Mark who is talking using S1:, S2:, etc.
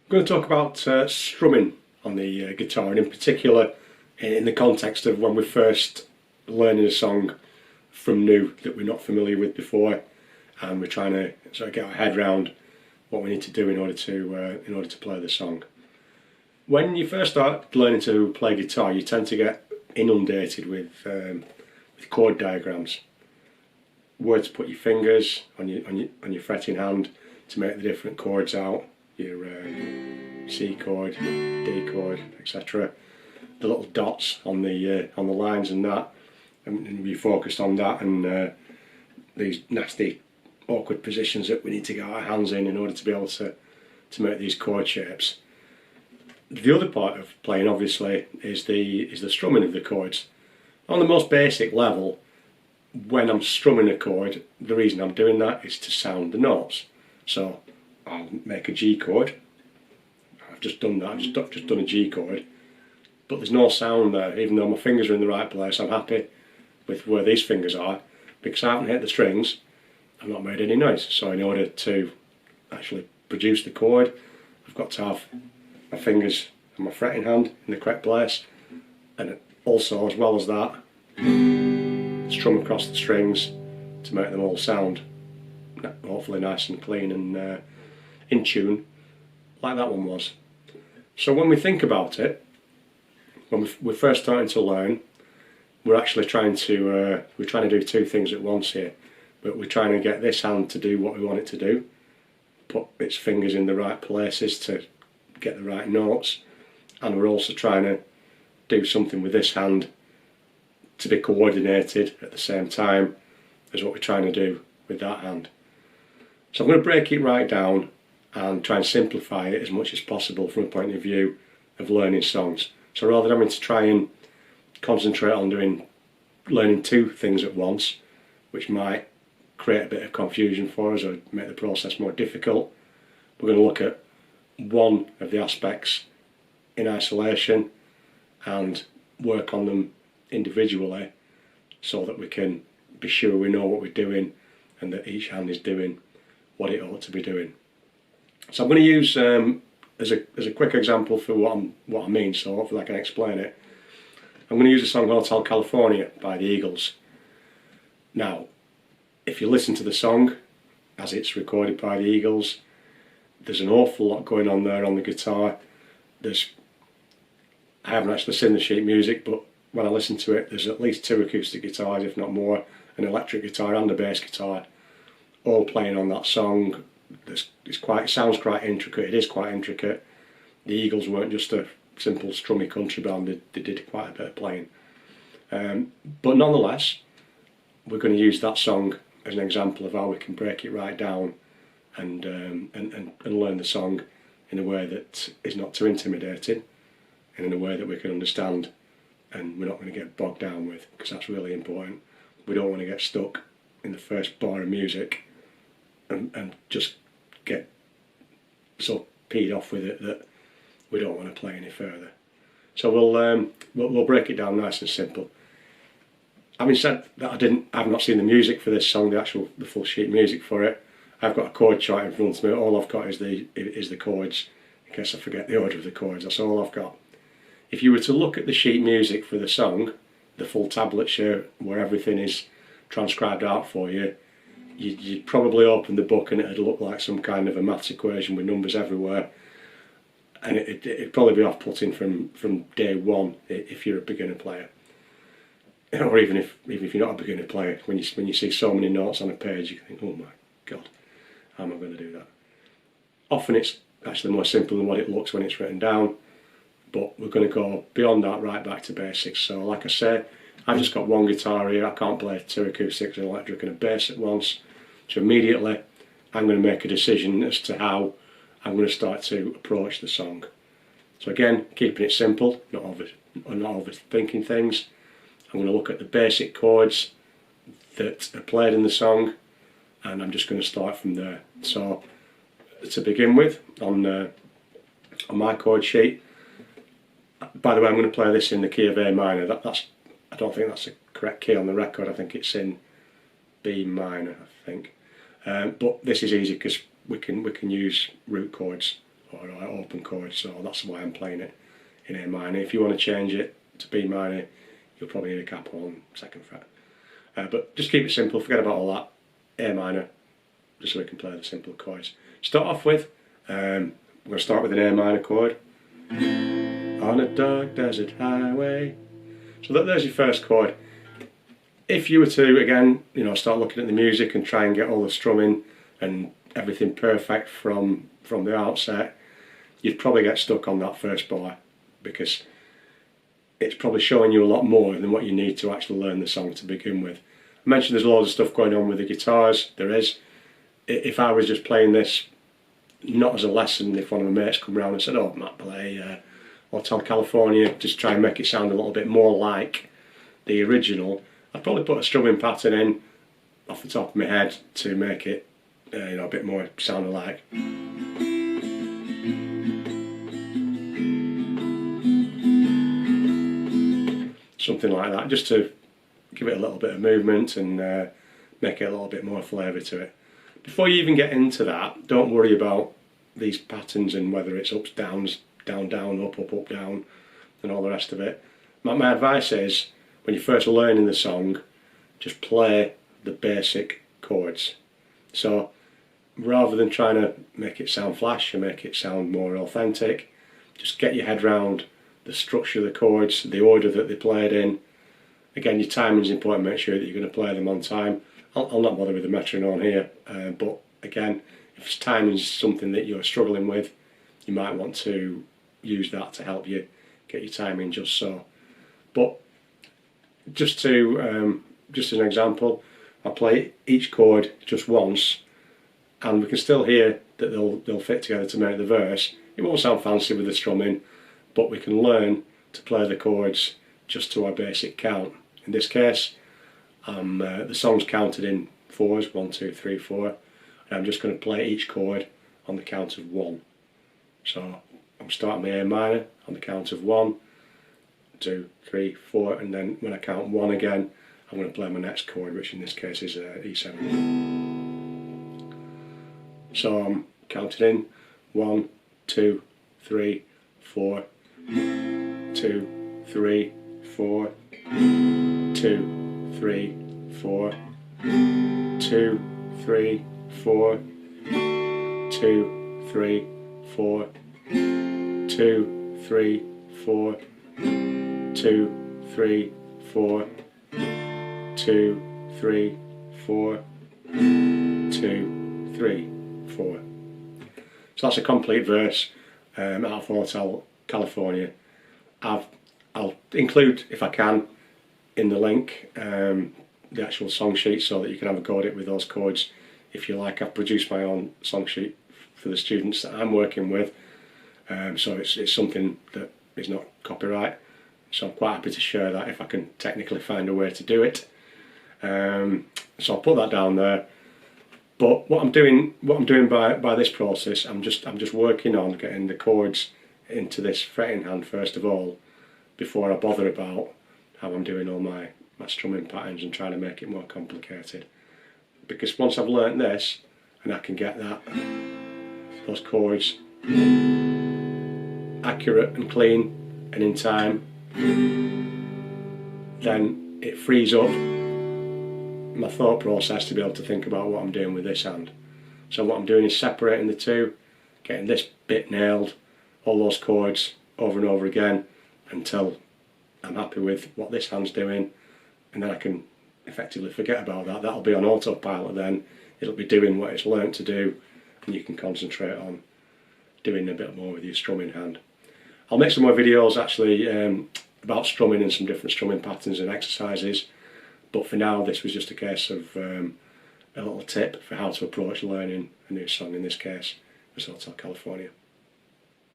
S1: I'm going to talk about strumming on the guitar, and in particular in the context of when we're first learning a song from new that we're not familiar with before, and we're trying to sort of get our head around what we need to do in order to play the song. When you first start learning to play guitar, you tend to get inundated with chord diagrams, where to put your fingers on your fretting hand to make the different chords out, your C chord, D chord, etc. The little dots on the lines and that, and we focused on that, and these nasty awkward positions that we need to get our hands in order to be able to make these chord shapes. The other part of playing, obviously, is the strumming of the chords. On the most basic level, when I'm strumming a chord, the reason I'm doing that is to sound the notes. So I'll make a G chord. I've just done that. I've just done a G chord, but there's no sound there. Even though my fingers are in the right place, I'm happy with where these fingers are because I haven't hit the strings. I've not made any noise. So in order to actually produce the chord, I've got to have my fingers and my fretting hand in the correct place, and also, as well as that, strum across the strings to make them all sound hopefully nice and clean and in tune, like that one was. So when we think about it, when we're first starting to learn, we're actually trying to do two things at once here. But we're trying to get this hand to do what we want it to do, put its fingers in the right places to get the right notes, and we're also trying to do something with this hand to be coordinated at the same time as what we're trying to do with that hand. So I'm going to break it right down and try and simplify it as much as possible from a point of view of learning songs. So rather than having to try and concentrate on learning two things at once, which might create a bit of confusion for us or make the process more difficult, we're going to look at one of the aspects in isolation and work on them individually so that we can be sure we know what we're doing and that each hand is doing what it ought to be doing. So I'm going to use as a quick example for what I mean, so hopefully I can explain it. I'm going to use the song Hotel California by the Eagles. Now, if you listen to the song as it's recorded by the Eagles, there's an awful lot going on there on the guitar. I haven't actually seen the sheet music, but when I listen to it, there's at least two acoustic guitars, if not more, an electric guitar and a bass guitar, all playing on that song. It sounds quite intricate. It is quite intricate. The Eagles weren't just a simple strummy country band. They did quite a bit of playing. But nonetheless, we're going to use that song as an example of how we can break it right down and learn the song in a way that is not too intimidating and in a way that we can understand and we're not going to get bogged down with, because that's really important. We don't want to get stuck in the first bar of music and just get so peed off with it that we don't want to play any further. So we'll break it down nice and simple. Having said that, I've not seen the music for this song, the full sheet music for it. I've got a chord chart in front of me. All I've got is the chords, in case I forget the order of the chords. That's all I've got. If you were to look at the sheet music for the song, the full tablet sheet where everything is transcribed out for you, you'd probably open the book and it'd look like some kind of a maths equation with numbers everywhere, and it'd probably be off-putting from day one if you're a beginner player. Or even if you're not a beginner player, when you see so many notes on a page, you think, oh my God, how am I going to do that? Often it's actually more simple than what it looks when it's written down, but we're going to go beyond that right back to basics. So like I say, I've just got one guitar here. I can't play two acoustics, an electric and a bass at once. So immediately I'm going to make a decision as to how I'm going to start to approach the song. So again, keeping it simple, not overthinking things. I'm going to look at the basic chords that are played in the song, and I'm just going to start from there. So to begin with, on my chord sheet, by the way, I'm going to play this in the key of A minor. I don't think that's the correct key on the record. I think it's in B minor, I think. But this is easy because we can use root chords or open chords, so that's why I'm playing it in A minor. If you want to change it to B minor, you'll probably need a capo on 2nd fret. But just keep it simple, forget about all that. A minor, just so we can play the simple chords. Start off with, we're going to start with an A minor chord. On a dark desert highway. So there's your first chord. If you were to, again, start looking at the music and try and get all the strumming and everything perfect from the outset, you'd probably get stuck on that first bar, because it's probably showing you a lot more than what you need to actually learn the song to begin with. I mentioned there's loads of stuff going on with the guitars. There is. If I was just playing this not as a lesson, if one of my mates come round and said, "Oh, Matt, play Hotel California, just try and make it sound a little bit more like the original," I'd probably put a strumming pattern in off the top of my head to make it a bit more sound alike. Something like that, just to give it a little bit of movement and make it a little bit more flavour to it. Before you even get into that, don't worry about these patterns and whether it's ups, downs, down, down, up, up, up, down, and all the rest of it. My advice is, when you're first learning the song, just play the basic chords. So rather than trying to make it sound flash and make it sound more authentic, just get your head round the structure of the chords, the order that they're played in. Again, your timing is important. Make sure that you're going to play them on time. I'll not bother with the metronome here, but again, if timing is something that you're struggling with, you might want to use that to help you get your timing just so. But just as an example, I play each chord just once, and we can still hear that they'll fit together to make the verse. It won't sound fancy with the strumming, but we can learn to play the chords just to our basic count. In this case, the song's counted in 4s, 1, 2, 3, 4, and I'm just going to play each chord on the count of 1. So I'm starting my A minor on the count of 1, 2, 3, 4, and then when I count 1 again, I'm going to play my next chord, which in this case is E7. So I'm counting in 1, 2, 3, 4, 2, 3, 4, 2, 3, 4, 2, 3, 4, 2, 3, 4, 2, 3, 4, 2, 3, 4, 2, 3, 4, 2, 3, 4. So that's a complete verse out of Hotel California. I'll include, if I can, in the link the actual song sheet so that you can have a go at it with those chords if you like. I've produced my own song sheet for the students that I'm working with, so it's something that is not copyright, so I'm quite happy to share that if I can technically find a way to do it. So I'll put that down there. But what I'm doing by this process, I'm just working on getting the chords into this fretting hand first of all, before I bother about how I'm doing all my strumming patterns and trying to make it more complicated. Because once I've learnt this and I can get those chords accurate and clean and in time, then it frees up my thought process to be able to think about what I'm doing with this hand. So what I'm doing is separating the two, getting this bit nailed, all those chords over and over again until I'm happy with what this hand's doing, and then I can effectively forget about that. That'll be on autopilot then. It'll be doing what it's learnt to do, and you can concentrate on doing a bit more with your strumming hand. I'll make some more videos actually about strumming and some different strumming patterns and exercises, but for now this was just a case of a little tip for how to approach learning a new song, in this case it was Hotel California.